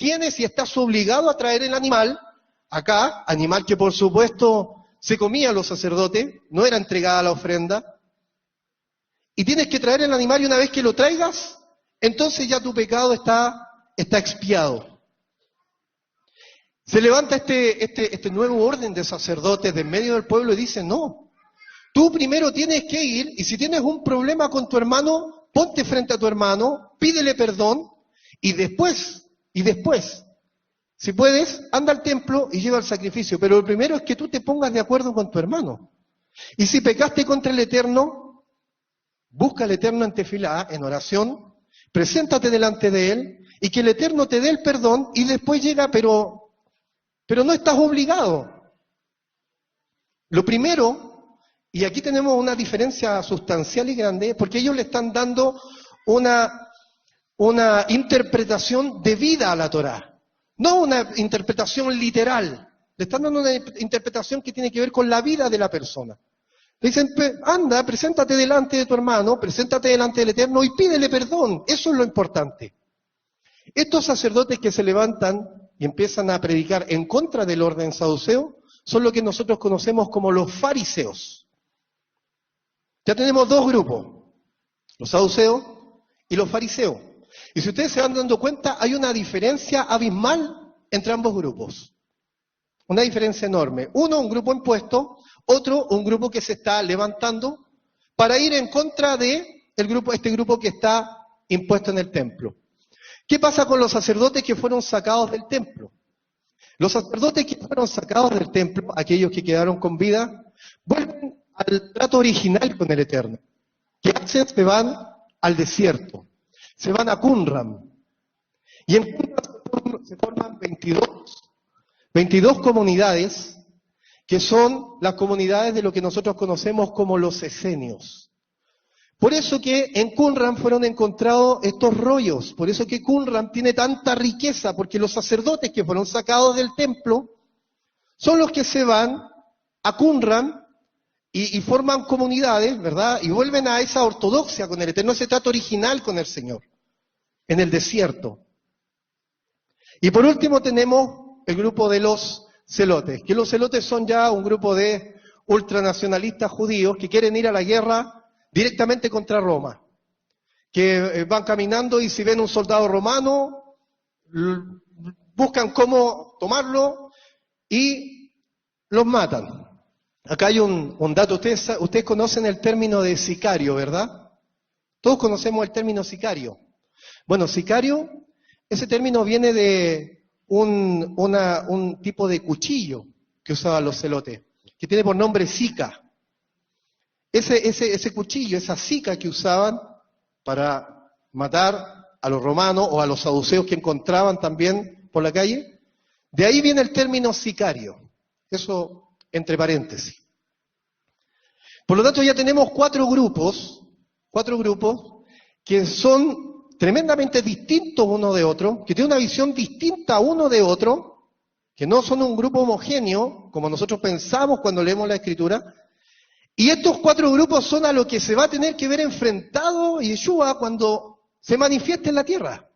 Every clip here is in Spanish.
tienes y estás obligado a traer el animal, acá, animal que por supuesto se comía a los sacerdotes, no era entregada a la ofrenda, y tienes que traer el animal y una vez que lo traigas, entonces ya tu pecado está expiado. Se levanta este nuevo orden de sacerdotes de en medio del pueblo y dice, no, tú primero tienes que ir y si tienes un problema con tu hermano, ponte frente a tu hermano, pídele perdón y después, si puedes, anda al templo y lleva el sacrificio. Pero lo primero es que tú te pongas de acuerdo con tu hermano. Y si pecaste contra el Eterno, busca al Eterno en tefilá, en oración, preséntate delante de Él y que el Eterno te dé el perdón y después llega, pero no estás obligado. Lo primero, y aquí tenemos una diferencia sustancial y grande, porque ellos le están dando una interpretación debida a la Torá. No una interpretación literal, le están dando una interpretación que tiene que ver con la vida de la persona. Le dicen, anda, preséntate delante de tu hermano, preséntate delante del Eterno y pídele perdón, eso es lo importante. Estos sacerdotes que se levantan y empiezan a predicar en contra del orden saduceo, son lo que nosotros conocemos como los fariseos. Ya tenemos dos grupos, los saduceos y los fariseos. Y si ustedes se van dando cuenta, hay una diferencia abismal entre ambos grupos. Una diferencia enorme. Uno, un grupo impuesto, otro, un grupo que se está levantando para ir en contra de este grupo que está impuesto en el templo. ¿Qué pasa con los sacerdotes que fueron sacados del templo? Los sacerdotes que fueron sacados del templo, aquellos que quedaron con vida, vuelven al trato original con el Eterno. ¿Qué hacen? Se van al desierto. Se van a Qumran. Y en Qumran se forman 22 comunidades, que son las comunidades de lo que nosotros conocemos como los esenios. Por eso que en Qumran fueron encontrados estos rollos, por eso que Qumran tiene tanta riqueza, porque los sacerdotes que fueron sacados del templo son los que se van a Qumran y forman comunidades, ¿verdad? Y vuelven a esa ortodoxia con el Eterno, ese trato original con el Señor, en el desierto. Y por último tenemos el grupo de los celotes, que los celotes son ya un grupo de ultranacionalistas judíos que quieren ir a la guerra directamente contra Roma, que van caminando y si ven un soldado romano, buscan cómo tomarlo y los matan. Acá hay un dato, ustedes conocen el término de sicario, ¿verdad? Todos conocemos el término sicario. Bueno, sicario, ese término viene de un tipo de cuchillo que usaban los celotes, que tiene por nombre sica. Ese cuchillo, esa sica que usaban para matar a los romanos o a los saduceos que encontraban también por la calle, de ahí viene el término sicario. Eso entre paréntesis. Por lo tanto ya tenemos cuatro grupos que son tremendamente distintos uno de otro, que tienen una visión distinta uno de otro, que no son un grupo homogéneo, como nosotros pensamos cuando leemos la Escritura. Y estos cuatro grupos son a lo que se va a tener que ver enfrentado Yeshua cuando se manifieste en la tierra.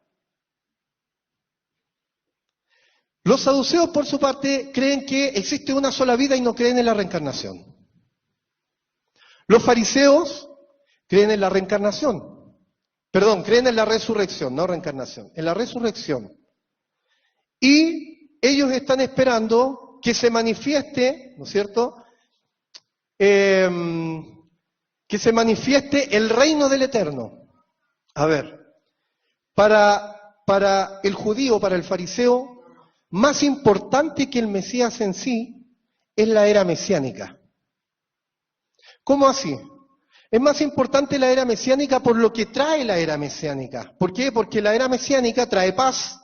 Los saduceos, por su parte, creen que existe una sola vida y no creen en la reencarnación. Los fariseos creen en la reencarnación. Perdón, creen en la resurrección, no reencarnación, en la resurrección. Y ellos están esperando que se manifieste, ¿no es cierto?, que se manifieste el reino del Eterno. A ver, para el judío, para el fariseo, más importante que el Mesías en sí es la era mesiánica. ¿Cómo así? Es más importante la era mesiánica por lo que trae la era mesiánica. ¿Por qué? Porque la era mesiánica trae paz,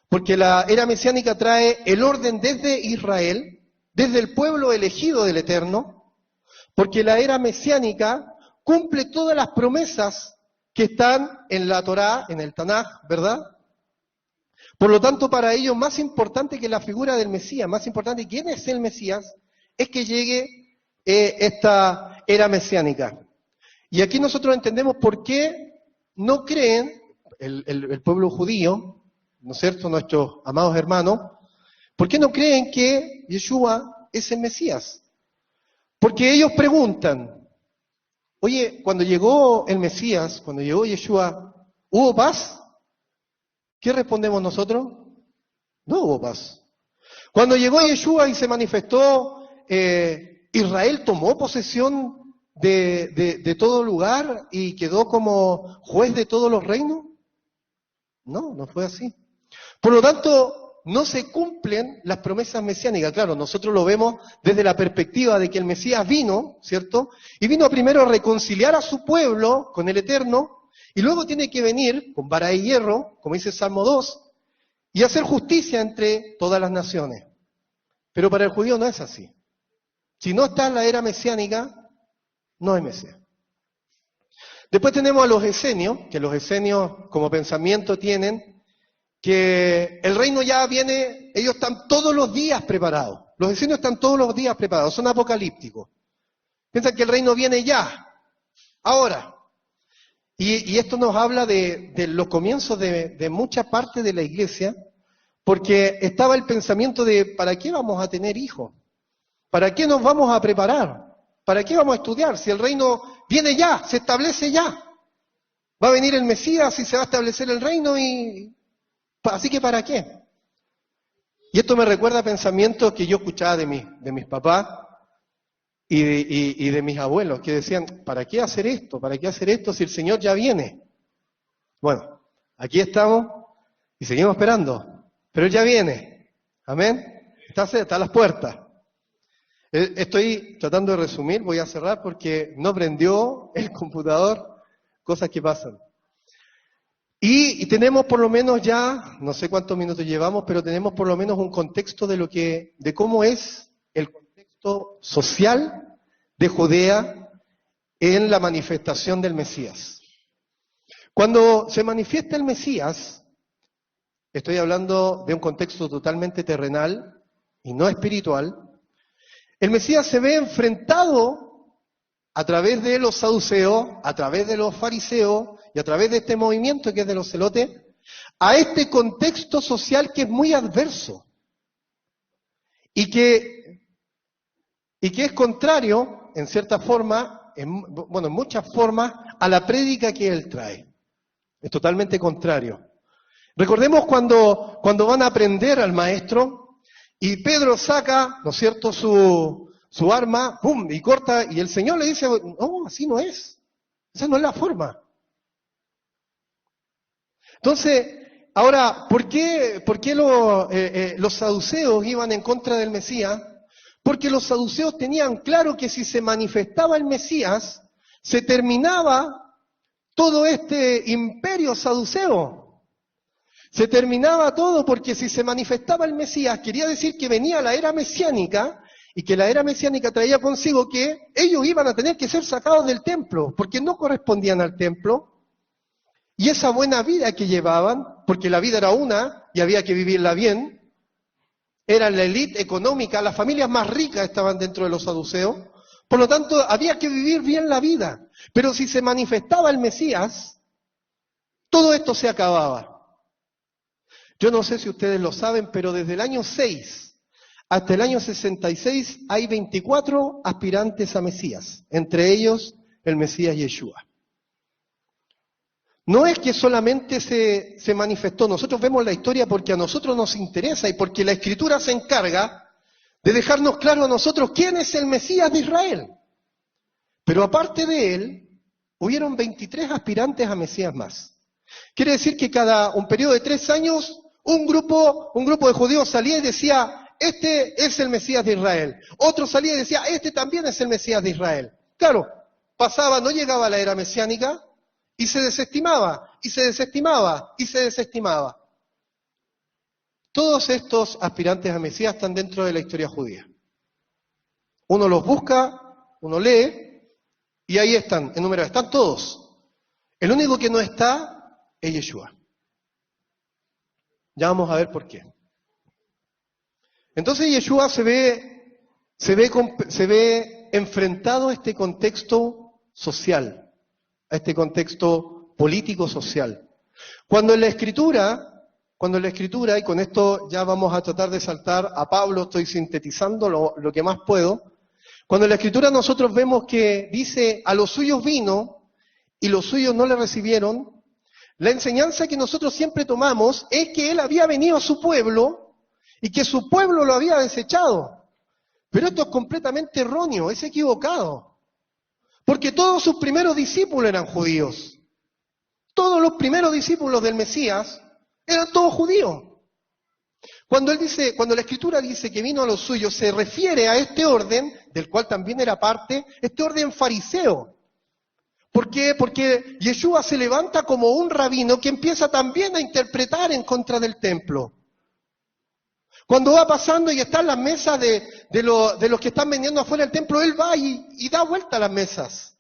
porque la era mesiánica trae el orden desde Israel, desde el pueblo elegido del Eterno, porque la era mesiánica cumple todas las promesas que están en la Torá, en el Tanaj, ¿verdad? Por lo tanto, para ellos, más importante que la figura del Mesías, más importante quién es el Mesías, es que llegue esta era mesiánica. Y aquí nosotros entendemos por qué no creen el pueblo judío, ¿no es cierto?, nuestros amados hermanos, ¿por qué no creen que Yeshua es el Mesías? Porque ellos preguntan, oye, cuando llegó el Mesías, cuando llegó Yeshua, ¿hubo paz? ¿Qué respondemos nosotros? No hubo paz. Cuando llegó Yeshua y se manifestó, Israel tomó posesión de todo lugar y quedó como juez de todos los reinos. No, no fue así. Por lo tanto, no se cumplen las promesas mesiánicas. Claro, nosotros lo vemos desde la perspectiva de que el Mesías vino, ¿cierto? Y vino primero a reconciliar a su pueblo con el Eterno, y luego tiene que venir con vara de hierro, como dice Salmo 2, y hacer justicia entre todas las naciones. Pero para el judío no es así. Si no está en la era mesiánica, no hay Mesías. Después tenemos a los esenios, que los esenios como pensamiento tienen que el reino ya viene, ellos están todos los días preparados. Los esenios están todos los días preparados, son apocalípticos. Piensan que el reino viene ya, ahora. Y esto nos habla de los comienzos de mucha parte de la iglesia, porque estaba el pensamiento de ¿para qué vamos a tener hijos? ¿Para qué nos vamos a preparar? ¿Para qué vamos a estudiar? Si el reino viene ya, se establece ya. Va a venir el Mesías y se va a establecer el reino y... Así que ¿para qué? Y esto me recuerda a pensamientos que yo escuchaba de mis papás y de mis abuelos, que decían, ¿para qué hacer esto? ¿Para qué hacer esto si el Señor ya viene? Bueno, aquí estamos y seguimos esperando, pero Él ya viene. Amén. Está a las puertas. Estoy tratando de resumir, voy a cerrar porque no prendió el computador, cosas que pasan. Y tenemos por lo menos ya, no sé cuántos minutos llevamos, pero tenemos por lo menos un contexto de cómo es el contexto social de Judea en la manifestación del Mesías. Cuando se manifiesta el Mesías, estoy hablando de un contexto totalmente terrenal y no espiritual, el Mesías se ve enfrentado a través de los saduceos, a través de los fariseos y a través de este movimiento que es de los celotes, a este contexto social que es muy adverso y que es contrario, en cierta forma, en muchas formas, a la prédica que él trae. Es totalmente contrario. Recordemos cuando van a aprender al maestro y Pedro saca, ¿no es cierto?, su arma, ¡pum!, y corta, y el Señor le dice, no, así no es. Esa no es la forma. Entonces, ahora, ¿por qué los saduceos iban en contra del Mesías? Porque los saduceos tenían claro que si se manifestaba el Mesías, se terminaba todo este imperio saduceo. Se terminaba todo porque si se manifestaba el Mesías, quería decir que venía la era mesiánica, y que la era mesiánica traía consigo que ellos iban a tener que ser sacados del templo, porque no correspondían al templo, y esa buena vida que llevaban, porque la vida era una y había que vivirla bien, era la élite económica, las familias más ricas estaban dentro de los saduceos, por lo tanto había que vivir bien la vida. Pero si se manifestaba el Mesías, todo esto se acababa. Yo no sé si ustedes lo saben, pero desde el año 6 hasta el año 66 hay 24 aspirantes a Mesías, entre ellos el Mesías Yeshua. No es que solamente se manifestó, nosotros vemos la historia porque a nosotros nos interesa y porque la Escritura se encarga de dejarnos claro a nosotros quién es el Mesías de Israel. Pero aparte de él, hubieron 23 aspirantes a Mesías más. Quiere decir que cada un periodo de 3 años, un grupo de judíos salía y decía, este es el Mesías de Israel. Otro salía y decía, este también es el Mesías de Israel. Claro, pasaba, no llegaba a la era mesiánica, y se desestimaba, y se desestimaba, y se desestimaba. Todos estos aspirantes a Mesías están dentro de la historia judía. Uno los busca, uno lee, y ahí están, enumerados. Están todos. El único que no está es Yeshua. Ya vamos a ver por qué. Entonces Yeshua se ve enfrentado a este contexto social, a este contexto político-social. Cuando en la Escritura cuando la Escritura, y con esto ya vamos a tratar de saltar a Pablo, estoy sintetizando lo que más puedo, cuando en la Escritura nosotros vemos que dice, a los suyos vino y los suyos no le recibieron, la enseñanza que nosotros siempre tomamos es que él había venido a su pueblo y que su pueblo lo había desechado. Pero esto es completamente erróneo, es equivocado. Porque todos sus primeros discípulos eran judíos. Todos los primeros discípulos del Mesías eran todos judíos. Cuando la Escritura dice que vino a los suyos, se refiere a este orden, del cual también era parte, este orden fariseo. ¿Por qué? Porque Yeshua se levanta como un rabino que empieza también a interpretar en contra del templo. Cuando va pasando y está en las mesas de los que están vendiendo afuera del templo, él va y da vuelta a las mesas.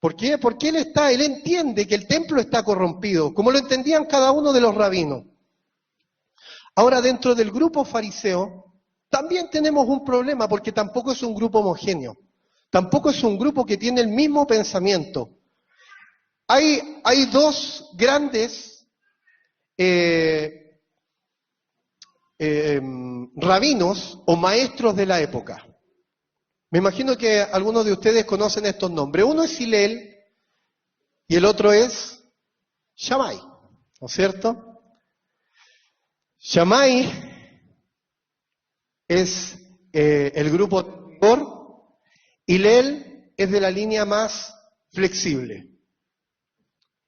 ¿Por qué? Porque él entiende que el templo está corrompido, como lo entendían cada uno de los rabinos. Ahora, dentro del grupo fariseo, también tenemos un problema, porque tampoco es un grupo homogéneo. Tampoco es un grupo que tiene el mismo pensamiento. Hay dos grandes rabinos o maestros de la época. Me imagino que algunos de ustedes conocen estos nombres. Uno es Hillel y el otro es Shammai, ¿no es cierto? Shammai es el grupo anterior. Hillel es de la línea más flexible,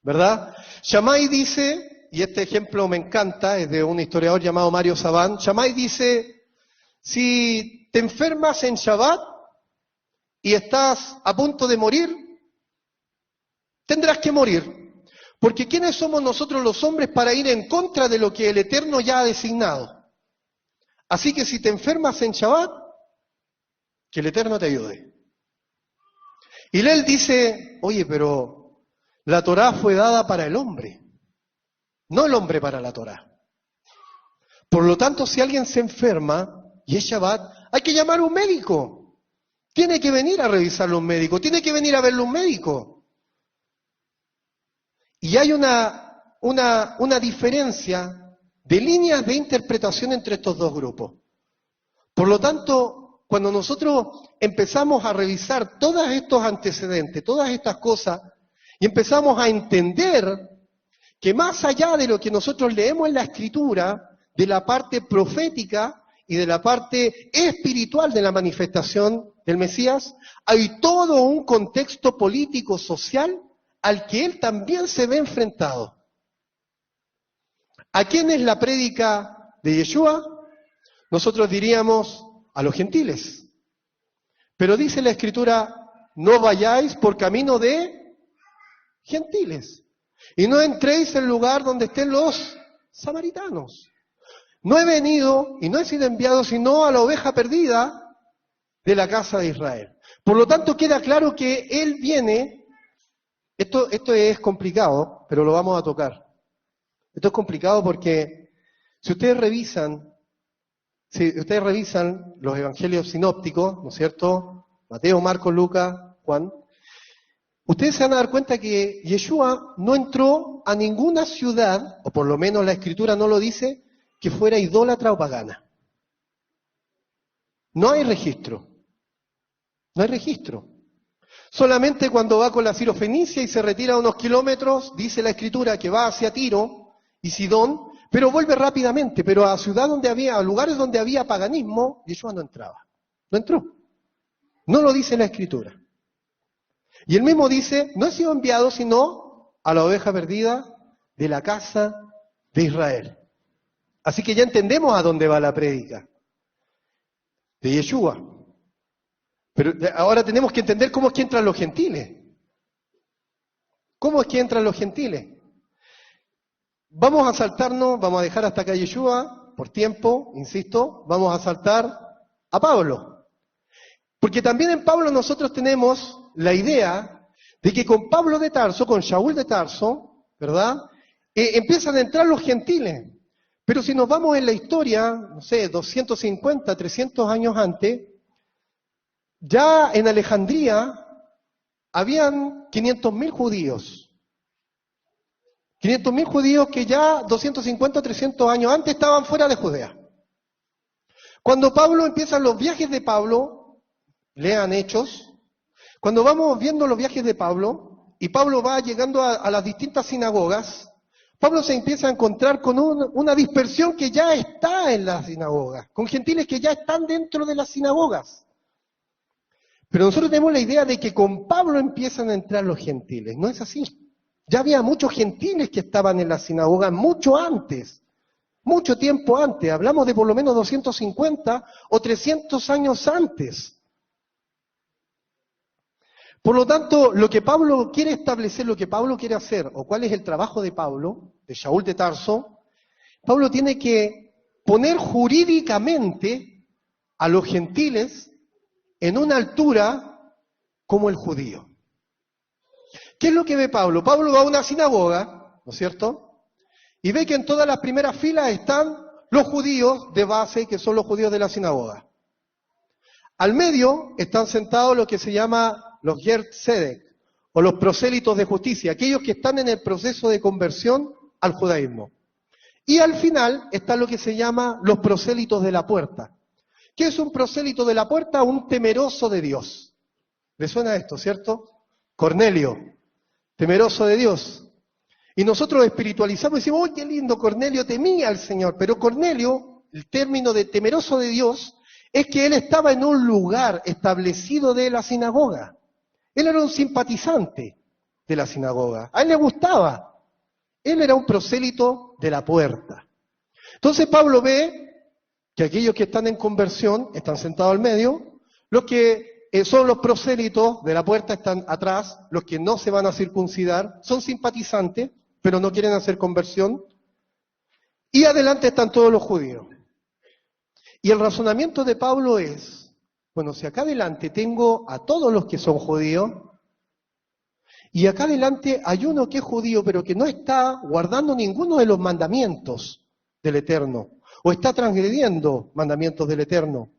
¿verdad? Shammai dice, y este ejemplo me encanta, es de un historiador llamado Mario Saban. Shammai dice, si te enfermas en Shabbat y estás a punto de morir, tendrás que morir. Porque ¿quiénes somos nosotros los hombres para ir en contra de lo que el Eterno ya ha designado? Así que si te enfermas en Shabbat, que el Eterno te ayude. Y él dice, oye, pero la Torá fue dada para el hombre, no el hombre para la Torá. Por lo tanto, si alguien se enferma y es Shabbat, hay que llamar a un médico. Tiene que venir a revisarlo un médico, tiene que venir a verlo un médico. Y hay una diferencia de líneas de interpretación entre estos dos grupos. Por lo tanto, cuando nosotros empezamos a revisar todos estos antecedentes, todas estas cosas, y empezamos a entender que más allá de lo que nosotros leemos en la Escritura, de la parte profética y de la parte espiritual de la manifestación del Mesías, hay todo un contexto político, social, al que él también se ve enfrentado. ¿A quién es la prédica de Yeshua? Nosotros diríamos a los gentiles. Pero dice la Escritura, no vayáis por camino de gentiles. Y no entréis en el lugar donde estén los samaritanos. No he venido y no he sido enviado sino a la oveja perdida de la casa de Israel. Por lo tanto, queda claro que él viene. Esto es complicado, pero lo vamos a tocar. Esto es complicado porque si ustedes revisan los evangelios sinópticos, ¿no es cierto? Mateo, Marcos, Lucas, Juan. Ustedes se van a dar cuenta que Yeshua no entró a ninguna ciudad, o por lo menos la Escritura no lo dice, que fuera idólatra o pagana. No hay registro. No hay registro. Solamente cuando va con la Sirofenicia y se retira unos kilómetros, dice la Escritura que va hacia Tiro y Sidón, pero vuelve rápidamente. Pero a lugares donde había paganismo, Yeshua no entraba. No entró. No lo dice la Escritura. Y él mismo dice, no he sido enviado sino a la oveja perdida de la casa de Israel. Así que ya entendemos a dónde va la prédica de Yeshua. Pero ahora tenemos que entender cómo es que entran los gentiles. ¿Cómo es que entran los gentiles? Vamos a saltarnos, vamos a dejar hasta acá a Yeshua, por tiempo, insisto, vamos a saltar a Pablo. Porque también en Pablo nosotros tenemos la idea de que con Pablo de Tarso, con Shaul de Tarso, ¿verdad? Empiezan a entrar los gentiles. Pero si nos vamos en la historia, no sé, 250, 300 años antes, ya en Alejandría habían 500.000 judíos. 500.000 judíos que ya 250 o 300 años antes estaban fuera de Judea. Cuando Pablo empiezan los viajes de Pablo, lean Hechos, cuando vamos viendo los viajes de Pablo, y Pablo va llegando a las distintas sinagogas, Pablo se empieza a encontrar con una dispersión que ya está en las sinagogas, con gentiles que ya están dentro de las sinagogas. Pero nosotros tenemos la idea de que con Pablo empiezan a entrar los gentiles. No es así. Ya había muchos gentiles que estaban en las sinagogas mucho antes, mucho tiempo antes. Hablamos de por lo menos 250 o 300 años antes. Por lo tanto, lo que Pablo quiere establecer, lo que Pablo quiere hacer, o cuál es el trabajo de Pablo, de Saúl de Tarso, Pablo tiene que poner jurídicamente a los gentiles en una altura como el judío. ¿Qué es lo que ve Pablo? Pablo va a una sinagoga, ¿no es cierto? Y ve que en todas las primeras filas están los judíos de base, que son los judíos de la sinagoga. Al medio están sentados lo que se llama los Ger Tzedek, o los prosélitos de justicia, aquellos que están en el proceso de conversión al judaísmo. Y al final está lo que se llama los prosélitos de la puerta. ¿Qué es un prosélito de la puerta? Un temeroso de Dios. ¿Le suena esto, cierto? Cornelio, temeroso de Dios. Y nosotros espiritualizamos y decimos, ¡oh, qué lindo! Cornelio temía al Señor. Pero Cornelio, el término de temeroso de Dios, es que él estaba en un lugar establecido de la sinagoga. Él era un simpatizante de la sinagoga. A él le gustaba. Él era un prosélito de la puerta. Entonces Pablo ve que aquellos que están en conversión están sentados al medio, los que son los prosélitos de la puerta están atrás, los que no se van a circuncidar, son simpatizantes, pero no quieren hacer conversión, y adelante están todos los judíos. Y el razonamiento de Pablo es, bueno, si acá adelante tengo a todos los que son judíos, y acá adelante hay uno que es judío, pero que no está guardando ninguno de los mandamientos del Eterno, o está transgrediendo mandamientos del Eterno.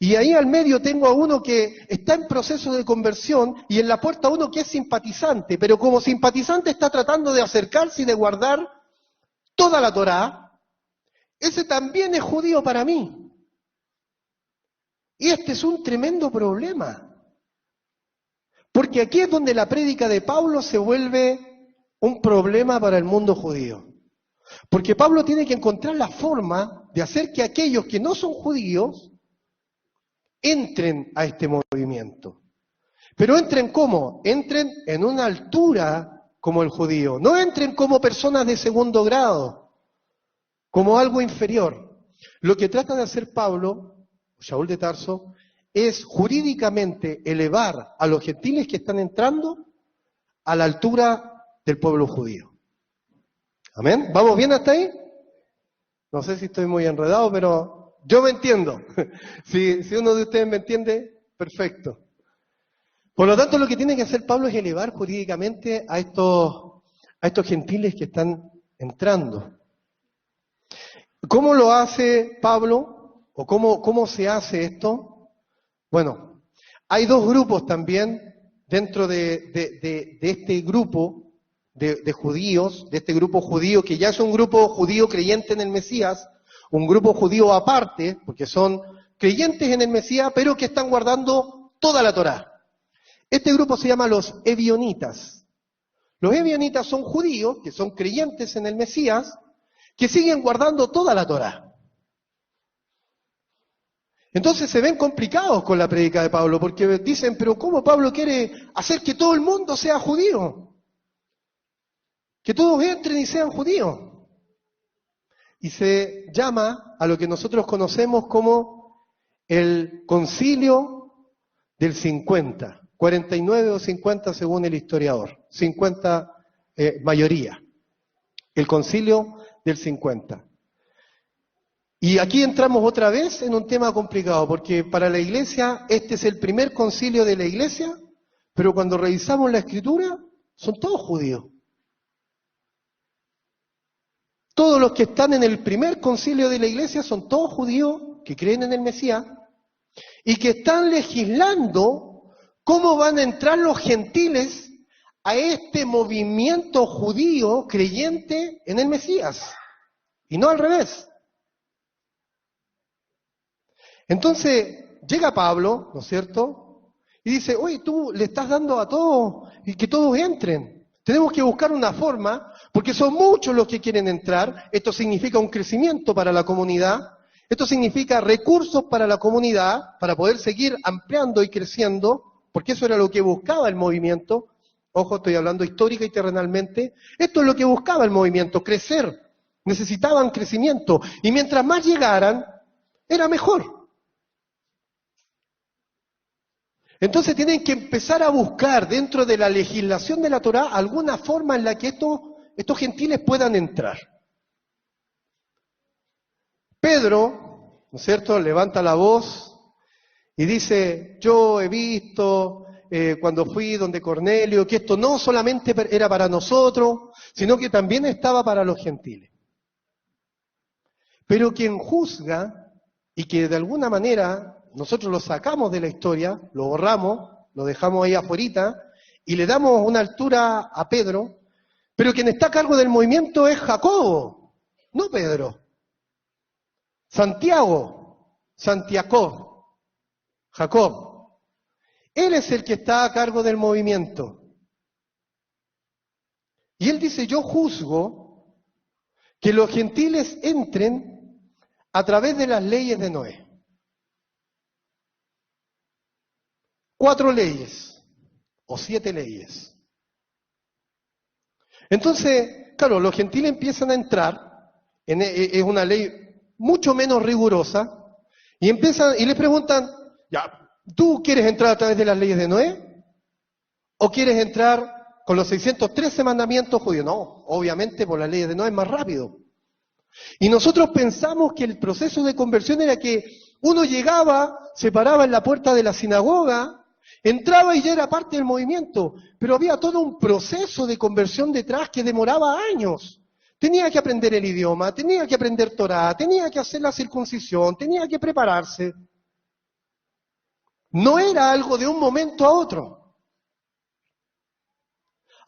Y ahí al medio tengo a uno que está en proceso de conversión, y en la puerta uno que es simpatizante, pero como simpatizante está tratando de acercarse y de guardar toda la Torá, ese también es judío para mí. Y este es un tremendo problema. Porque aquí es donde la prédica de Pablo se vuelve un problema para el mundo judío. Porque Pablo tiene que encontrar la forma de hacer que aquellos que no son judíos entren a este movimiento. Pero entren ¿cómo? Entren en una altura como el judío. No entren como personas de segundo grado, como algo inferior. Lo que trata de hacer Pablo, Saúl de Tarso, es jurídicamente elevar a los gentiles que están entrando a la altura del pueblo judío. ¿Amén? ¿Vamos bien hasta ahí? No sé si estoy muy enredado, pero yo me entiendo. Si uno de ustedes me entiende, perfecto. Por lo tanto, lo que tiene que hacer Pablo es elevar jurídicamente a estos gentiles que están entrando. ¿Cómo lo hace Pablo? ¿O cómo se hace esto? Bueno, hay dos grupos también dentro de este grupo de judíos, de este grupo judío, que ya es un grupo judío creyente en el Mesías, un grupo judío aparte, porque son creyentes en el Mesías, pero que están guardando toda la Torá. Este grupo se llama los ebionitas. Los ebionitas son judíos, que son creyentes en el Mesías, que siguen guardando toda la Torá. Entonces se ven complicados con la prédica de Pablo, porque dicen, pero ¿cómo Pablo quiere hacer que todo el mundo sea judío? Que todos entren y sean judíos. Y se llama a lo que nosotros conocemos como el concilio del 50, 49 o 50 según el historiador, 50 mayoría, el concilio del 50. Y aquí entramos otra vez en un tema complicado, porque para la iglesia este es el primer concilio de la iglesia, pero cuando revisamos la escritura son todos judíos. Todos los que están en el primer concilio de la iglesia son todos judíos que creen en el Mesías y que están legislando cómo van a entrar los gentiles a este movimiento judío creyente en el Mesías, y no al revés. Entonces llega Pablo, ¿no es cierto? Y dice, oye, tú le estás dando a todos y que todos entren. Tenemos que buscar una forma, porque son muchos los que quieren entrar. Esto significa un crecimiento para la comunidad. Esto significa recursos para la comunidad, para poder seguir ampliando y creciendo, porque eso era lo que buscaba el movimiento. Ojo, estoy hablando histórica y terrenalmente. Esto es lo que buscaba el movimiento, crecer. Necesitaban crecimiento. Y mientras más llegaran, era mejor. Entonces tienen que empezar a buscar dentro de la legislación de la Torá alguna forma en la que estos gentiles puedan entrar. Pedro, ¿no es cierto?, levanta la voz y dice, yo he visto cuando fui donde Cornelio que esto no solamente era para nosotros, sino que también estaba para los gentiles. Pero quien juzga y que de alguna manera nosotros lo sacamos de la historia, lo borramos, lo dejamos ahí afuerita y le damos una altura a Pedro, pero quien está a cargo del movimiento es Jacobo, no Pedro. Santiago, Jacob. Él es el que está a cargo del movimiento. Y él dice, yo juzgo que los gentiles entren a través de las leyes de Noé. 4 leyes o 7 leyes. Entonces, claro, los gentiles empiezan a entrar, es una ley mucho menos rigurosa, y les preguntan, ya, ¿tú quieres entrar a través de las leyes de Noé? ¿O quieres entrar con los 613 mandamientos judíos? No, obviamente por las leyes de Noé es más rápido. Y nosotros pensamos que el proceso de conversión era que uno llegaba, se paraba en la puerta de la sinagoga, entraba y ya era parte del movimiento, pero había todo un proceso de conversión detrás que demoraba años. Tenía que aprender el idioma, tenía que aprender Torá, tenía que hacer la circuncisión, tenía que prepararse. No era algo de un momento a otro.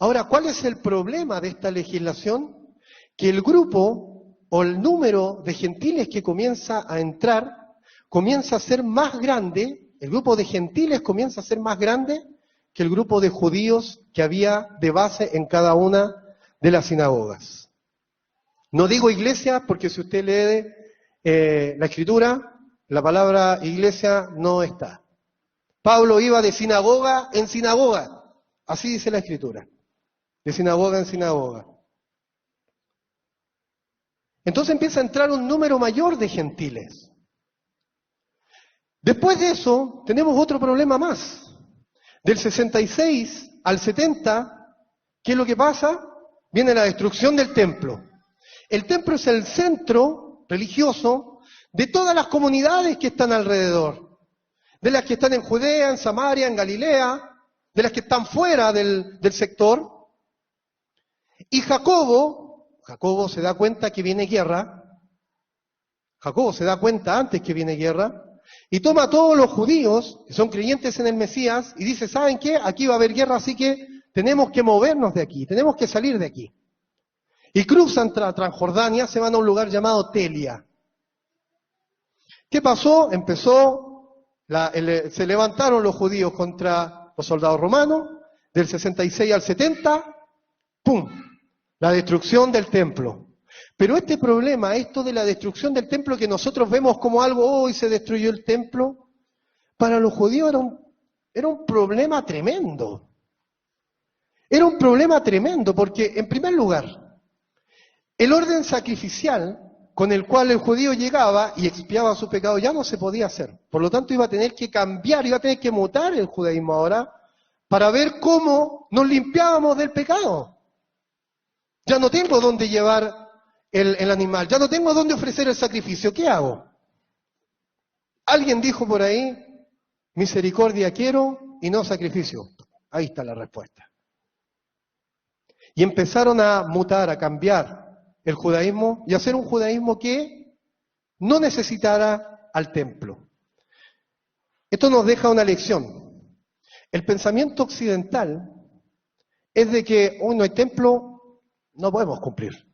Ahora, ¿cuál es el problema de esta legislación? Que el grupo o el número de gentiles que comienza a entrar comienza a ser más grande. El grupo de gentiles comienza a ser más grande que el grupo de judíos que había de base en cada una de las sinagogas. No digo iglesia porque si usted lee la escritura, la palabra iglesia no está. Pablo iba de sinagoga en sinagoga, así dice la escritura, de sinagoga en sinagoga. Entonces empieza a entrar un número mayor de gentiles. Después de eso, tenemos otro problema más. Del 66 al 70, ¿qué es lo que pasa? Viene la destrucción del templo. El templo es el centro religioso de todas las comunidades que están alrededor. De las que están en Judea, en Samaria, en Galilea, de las que están fuera del sector. Y Jacobo se da cuenta que viene guerra. Jacobo se da cuenta antes que viene guerra. Y toma a todos los judíos, que son creyentes en el Mesías, y dice, ¿saben qué? Aquí va a haber guerra, así que tenemos que movernos de aquí, tenemos que salir de aquí. Y cruzan Transjordania, se van a un lugar llamado Telia. ¿Qué pasó? Se levantaron los judíos contra los soldados romanos, del 66 al 70, ¡pum! La destrucción del templo. Pero este problema, esto de la destrucción del templo que nosotros vemos como algo, hoy se destruyó el templo, para los judíos era un problema tremendo. Era un problema tremendo porque, en primer lugar, el orden sacrificial con el cual el judío llegaba y expiaba su pecado ya no se podía hacer. Por lo tanto, iba a tener que cambiar, iba a tener que mutar el judaísmo ahora para ver cómo nos limpiábamos del pecado. Ya no tengo dónde llevar el animal, ya no tengo dónde ofrecer el sacrificio, ¿qué hago? Alguien dijo por ahí, misericordia quiero y no sacrificio. Ahí está la respuesta. Y empezaron a mutar, a cambiar el judaísmo y hacer un judaísmo que no necesitara al templo. Esto nos deja una lección. El pensamiento occidental es de que hoy no hay templo, no podemos cumplir.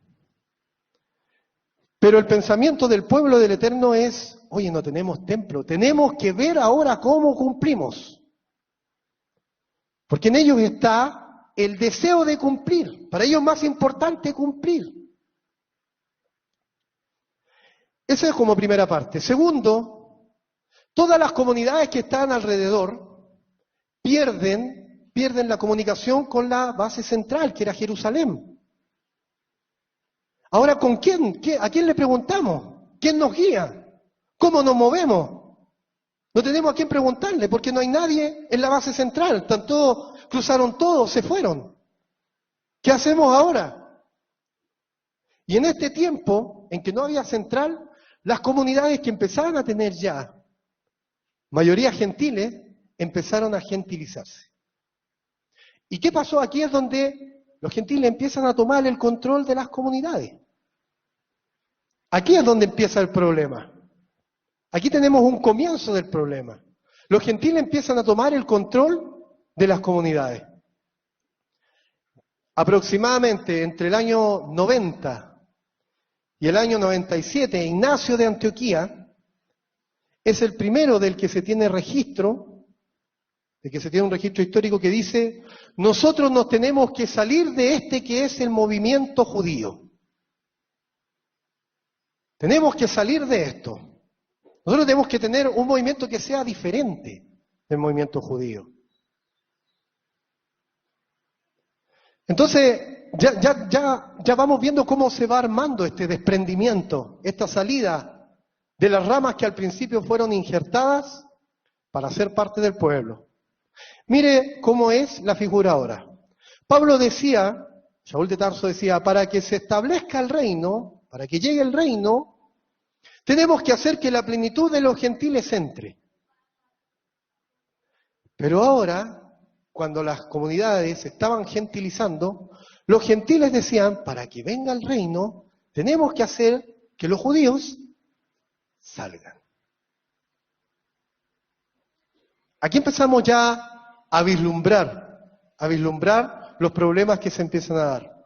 Pero el pensamiento del pueblo del Eterno es, oye, no tenemos templo, tenemos que ver ahora cómo cumplimos. Porque en ellos está el deseo de cumplir. Para ellos es más importante cumplir. Esa es como primera parte. Segundo, todas las comunidades que están alrededor pierden la comunicación con la base central, que era Jerusalén. Ahora, ¿con quién? ¿A quién le preguntamos? ¿Quién nos guía? ¿Cómo nos movemos? No tenemos a quién preguntarle, porque no hay nadie en la base central. Cruzaron todos, se fueron. ¿Qué hacemos ahora? Y en este tiempo, en que no había central, las comunidades que empezaban a tener ya mayoría gentiles, empezaron a gentilizarse. ¿Y qué pasó? Aquí es donde los gentiles empiezan a tomar el control de las comunidades. Aquí es donde empieza el problema. Aquí tenemos un comienzo del problema. Los gentiles empiezan a tomar el control de las comunidades. Aproximadamente entre el año 90 y el año 97, Ignacio de Antioquía es el primero del que se tiene registro, de que se tiene un registro histórico que dice, nosotros nos tenemos que salir de este que es el movimiento judío. Tenemos que salir de esto. Nosotros tenemos que tener un movimiento que sea diferente del movimiento judío. Entonces, ya vamos viendo cómo se va armando este desprendimiento, esta salida de las ramas que al principio fueron injertadas para ser parte del pueblo. Mire cómo es la figura ahora. Pablo decía, Saúl de Tarso decía, para que se establezca el reino, para que llegue el reino, tenemos que hacer que la plenitud de los gentiles entre. Pero ahora, cuando las comunidades se estaban gentilizando, los gentiles decían, para que venga el reino, tenemos que hacer que los judíos salgan. Aquí empezamos ya a vislumbrar los problemas que se empiezan a dar.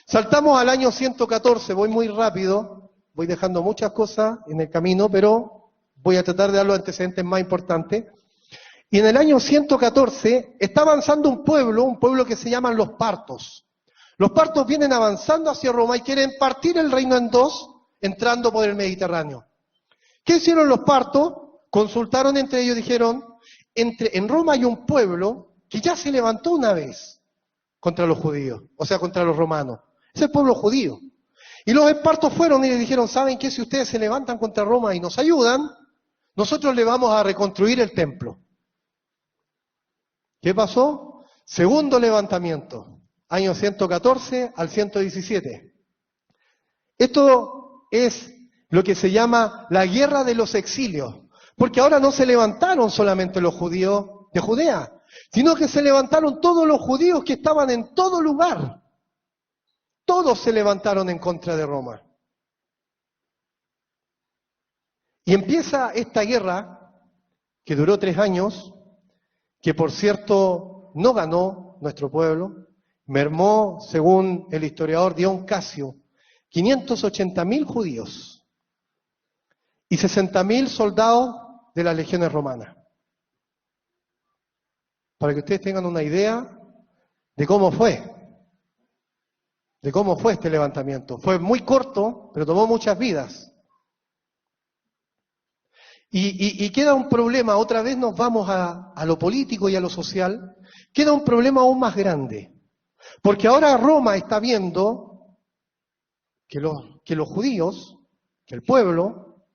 Saltamos al año 114, voy muy rápido, voy dejando muchas cosas en el camino, pero voy a tratar de dar los antecedentes más importantes. Y en el año 114 está avanzando un pueblo que se llaman los partos. Los partos vienen avanzando hacia Roma y quieren partir el reino en dos, entrando por el Mediterráneo. ¿Qué hicieron los partos? Consultaron entre ellos y dijeron, en Roma hay un pueblo que ya se levantó una vez contra los judíos, o sea, contra los romanos. Es el pueblo judío. Y los espartos fueron y les dijeron, ¿saben qué? Si ustedes se levantan contra Roma y nos ayudan, nosotros le vamos a reconstruir el templo. ¿Qué pasó? Segundo levantamiento, año 114 al 117. Esto es lo que se llama la guerra de los exilios, porque ahora no se levantaron solamente los judíos de Judea, sino que se levantaron todos los judíos que estaban en todo lugar. Todos se levantaron en contra de Roma. Y empieza esta guerra, que duró 3 años, que por cierto no ganó nuestro pueblo, mermó, según el historiador Dion Casio, 580.000 judíos y 60.000 soldados de las legiones romanas. Para que ustedes tengan una idea de cómo fue este levantamiento. Fue muy corto, pero tomó muchas vidas. Y queda un problema, otra vez nos vamos a lo político y a lo social, queda un problema aún más grande. Porque ahora Roma está viendo que los judíos, que el pueblo,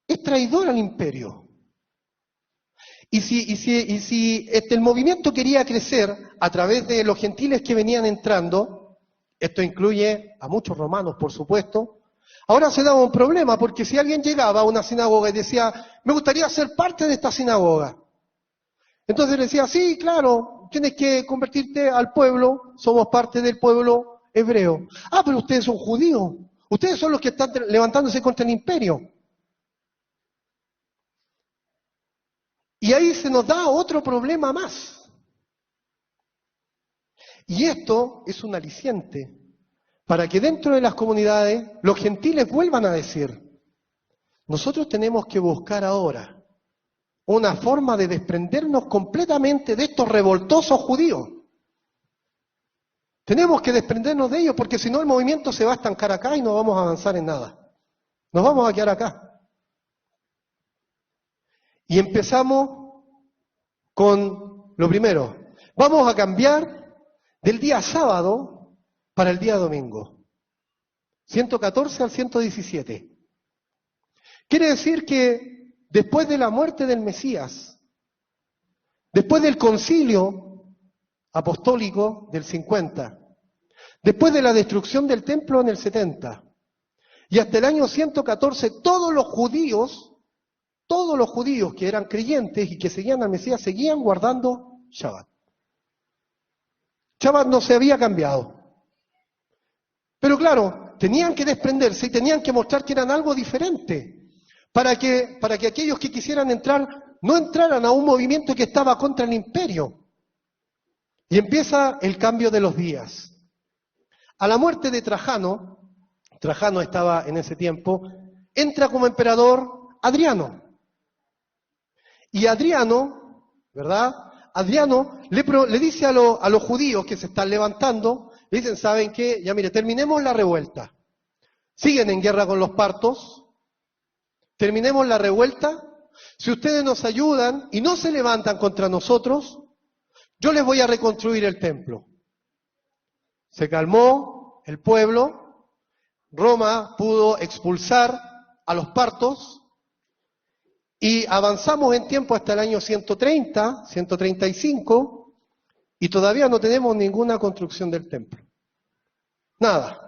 es traidor al imperio. Y si el movimiento quería crecer a través de los gentiles que venían entrando, esto incluye a muchos romanos, por supuesto, ahora se daba un problema, porque si alguien llegaba a una sinagoga y decía, me gustaría ser parte de esta sinagoga, entonces le decía, sí, claro, tienes que convertirte al pueblo, somos parte del pueblo hebreo. Ah, pero ustedes son judíos, ustedes son los que están levantándose contra el imperio. Y ahí se nos da otro problema más. Y esto es un aliciente para que dentro de las comunidades los gentiles vuelvan a decir, nosotros tenemos que buscar ahora una forma de desprendernos completamente de estos revoltosos judíos. Tenemos que desprendernos de ellos porque si no el movimiento se va a estancar acá y no vamos a avanzar en nada. Nos vamos a quedar acá. Y empezamos con lo primero. Vamos a cambiar del día sábado para el día domingo. 114 al 117. Quiere decir que después de la muerte del Mesías, después del concilio apostólico del 50, después de la destrucción del templo en el 70, y hasta el año 114, todos los judíos que eran creyentes y que seguían al Mesías, seguían guardando Shabbat. Shabbat no se había cambiado. Pero claro, tenían que desprenderse y tenían que mostrar que eran algo diferente, para que aquellos que quisieran entrar, no entraran a un movimiento que estaba contra el imperio. Y empieza el cambio de los días. A la muerte de Trajano estaba en ese tiempo, entra como emperador Adriano. Y Adriano, ¿verdad? Adriano le dice a los judíos que se están levantando, le dicen, ¿saben qué? Ya mire, terminemos la revuelta. Siguen en guerra con los partos, terminemos la revuelta. Si ustedes nos ayudan y no se levantan contra nosotros, yo les voy a reconstruir el templo. Se calmó el pueblo, Roma pudo expulsar a los partos y avanzamos en tiempo hasta el año 130, 135 y todavía no tenemos ninguna construcción del templo. Nada.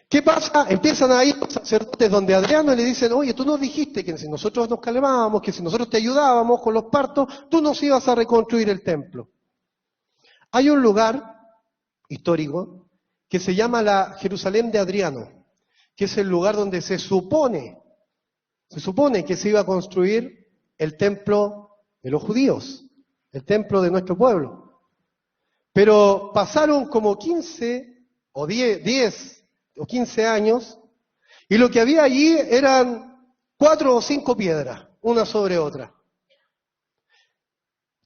¿Qué pasa? Empiezan a ir los sacerdotes donde Adriano y le dicen, oye, tú nos dijiste que si nosotros nos calmábamos, que si nosotros te ayudábamos con los partos, tú nos ibas a reconstruir el templo. Hay un lugar histórico que se llama la Jerusalén de Adriano, que es el lugar donde se supone que se iba a construir el templo de los judíos, el templo de nuestro pueblo. Pero pasaron como 15 o 10 o 15 años, y lo que había allí eran 4 o 5 piedras, una sobre otra.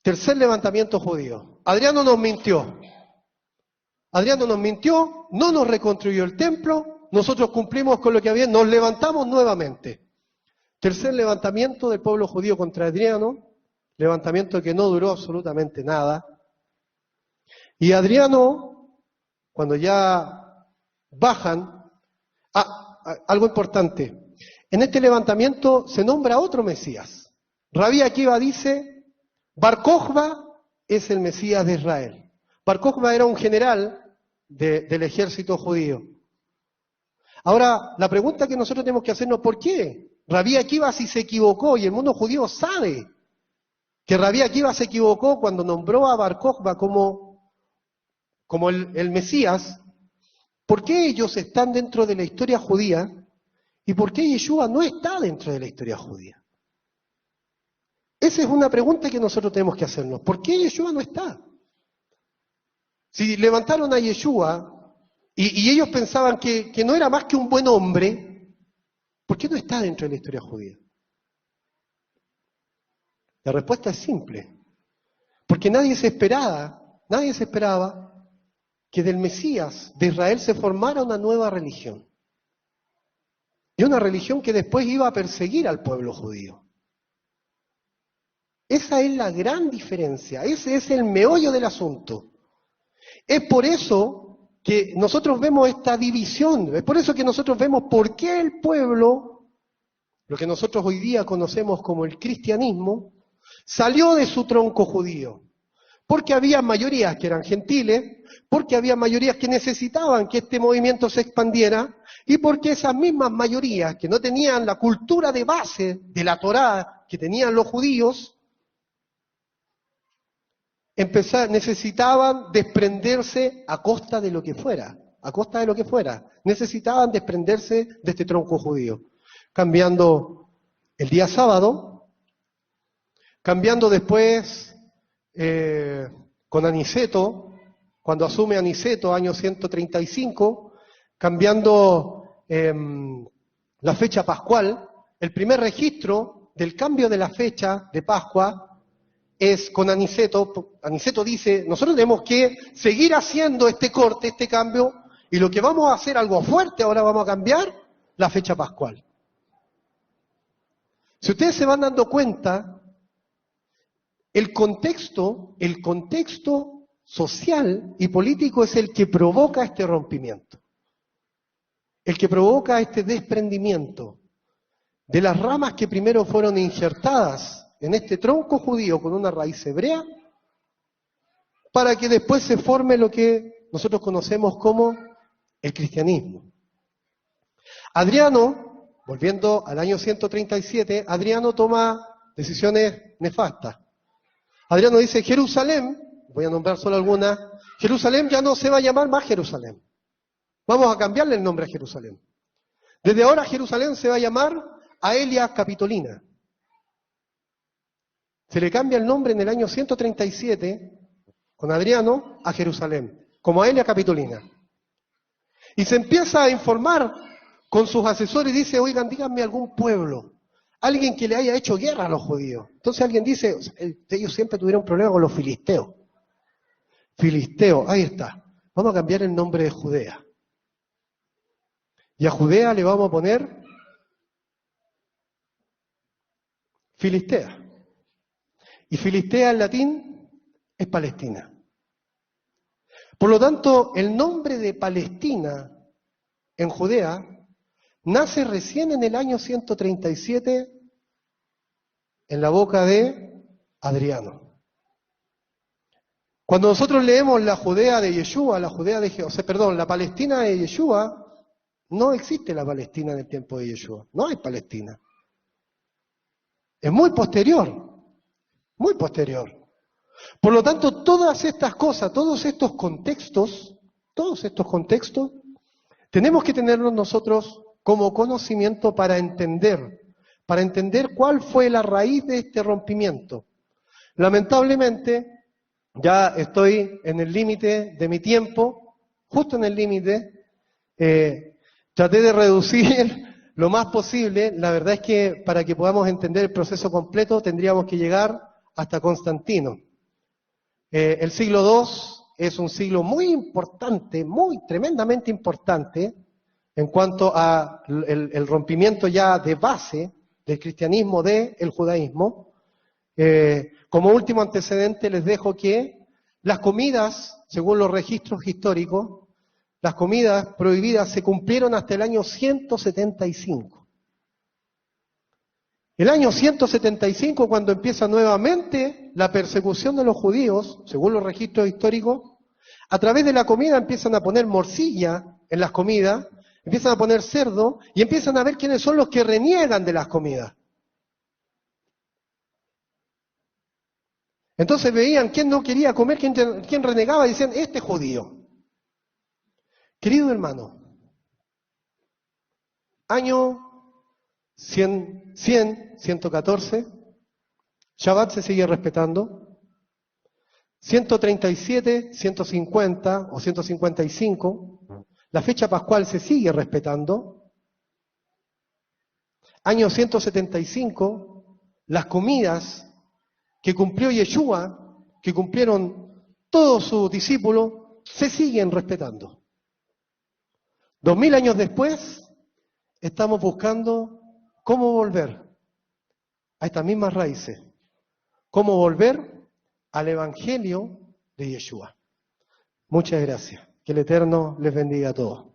Tercer levantamiento judío. Adriano nos mintió, no nos reconstruyó el templo, nosotros cumplimos con lo que había, nos levantamos nuevamente. Tercer levantamiento del pueblo judío contra Adriano, levantamiento que no duró absolutamente nada. Y Adriano, cuando ya bajan, algo importante, en este levantamiento se nombra otro Mesías. Rabí Akiva dice, Bar Kokhba es el Mesías de Israel. Bar Kokhba era un general del ejército judío. Ahora, la pregunta que nosotros tenemos que hacernos, ¿por qué? Rabí Akiva si se equivocó, y el mundo judío sabe que Rabí Akiva se equivocó cuando nombró a Bar Kokhba como el Mesías. ¿Por qué ellos están dentro de la historia judía y por qué Yeshua no está dentro de la historia judía? Esa es una pregunta que nosotros tenemos que hacernos. ¿Por qué Yeshua no está? Si levantaron a Yeshua y ellos pensaban que no era más que un buen hombre, ¿por qué no está dentro de la historia judía? La respuesta es simple. Porque nadie se esperaba que del Mesías de Israel se formara una nueva religión. Y una religión que después iba a perseguir al pueblo judío. Esa es la gran diferencia, ese es el meollo del asunto. Es por eso que nosotros vemos esta división, es por eso que nosotros vemos por qué el pueblo, lo que nosotros hoy día conocemos como el cristianismo, salió de su tronco judío. Porque había mayorías que eran gentiles, porque había mayorías que necesitaban que este movimiento se expandiera, y porque esas mismas mayorías que no tenían la cultura de base de la Torá que tenían los judíos, necesitaban desprenderse a costa de lo que fuera, necesitaban desprenderse de este tronco judío, cambiando el día sábado, cambiando después con Aniceto, cuando asume Aniceto, año 135, cambiando la fecha pascual. El primer registro del cambio de la fecha de Pascua es con Aniceto. Aniceto dice, nosotros tenemos que seguir haciendo este corte, este cambio, y lo que vamos a hacer algo fuerte, ahora vamos a cambiar la fecha pascual. Si ustedes se van dando cuenta, el contexto social y político es el que provoca este rompimiento, el que provoca este desprendimiento de las ramas que primero fueron injertadas en este tronco judío con una raíz hebrea, para que después se forme lo que nosotros conocemos como el cristianismo. Adriano, volviendo al año 137, Adriano toma decisiones nefastas. Adriano dice, Jerusalén, voy a nombrar solo algunas, Jerusalén ya no se va a llamar más Jerusalén. Vamos a cambiarle el nombre a Jerusalén. Desde ahora Jerusalén se va a llamar Aelia Capitolina. Se le cambia el nombre en el año 137, con Adriano, a Jerusalén, como Aelia Capitolina. Y se empieza a informar con sus asesores y dice, oigan, díganme algún pueblo, alguien que le haya hecho guerra a los judíos. Entonces alguien dice, ellos siempre tuvieron problemas con los filisteos. Filisteo, ahí está. Vamos a cambiar el nombre de Judea. Y a Judea le vamos a poner Filistea. Y Filistea en latín es Palestina. Por lo tanto, el nombre de Palestina en Judea nace recién en el año 137 en la boca de Adriano. Cuando nosotros leemos la Judea de Yeshua, la Palestina de Yeshua, no existe la Palestina en el tiempo de Yeshua. No hay Palestina. Es muy posterior. Muy posterior. Por lo tanto, todas estas cosas, todos estos contextos, tenemos que tenerlos nosotros como conocimiento para entender cuál fue la raíz de este rompimiento. Lamentablemente, ya estoy en el límite de mi tiempo, justo en el límite. Traté de reducir lo más posible. La verdad es que para que podamos entender el proceso completo tendríamos que llegar hasta Constantino. El siglo II es un siglo muy importante, tremendamente importante, en cuanto a el rompimiento ya de base del cristianismo, del judaísmo. Como último antecedente les dejo que las comidas, según los registros históricos, las comidas prohibidas se cumplieron hasta el año 175. El año 175, cuando empieza nuevamente la persecución de los judíos, según los registros históricos, a través de la comida empiezan a poner morcilla en las comidas, empiezan a poner cerdo y empiezan a ver quiénes son los que reniegan de las comidas. Entonces veían quién no quería comer, quién renegaba y decían, este es judío. Querido hermano, año 114, Shabbat se sigue respetando. 137, 150 o 155, la fecha pascual se sigue respetando. Año 175, las comidas que cumplió Yeshua, que cumplieron todos sus discípulos, se siguen respetando. 2000 años después, estamos buscando cómo volver a estas mismas raíces, cómo volver al Evangelio de Yeshua. Muchas gracias. Que el Eterno les bendiga a todos.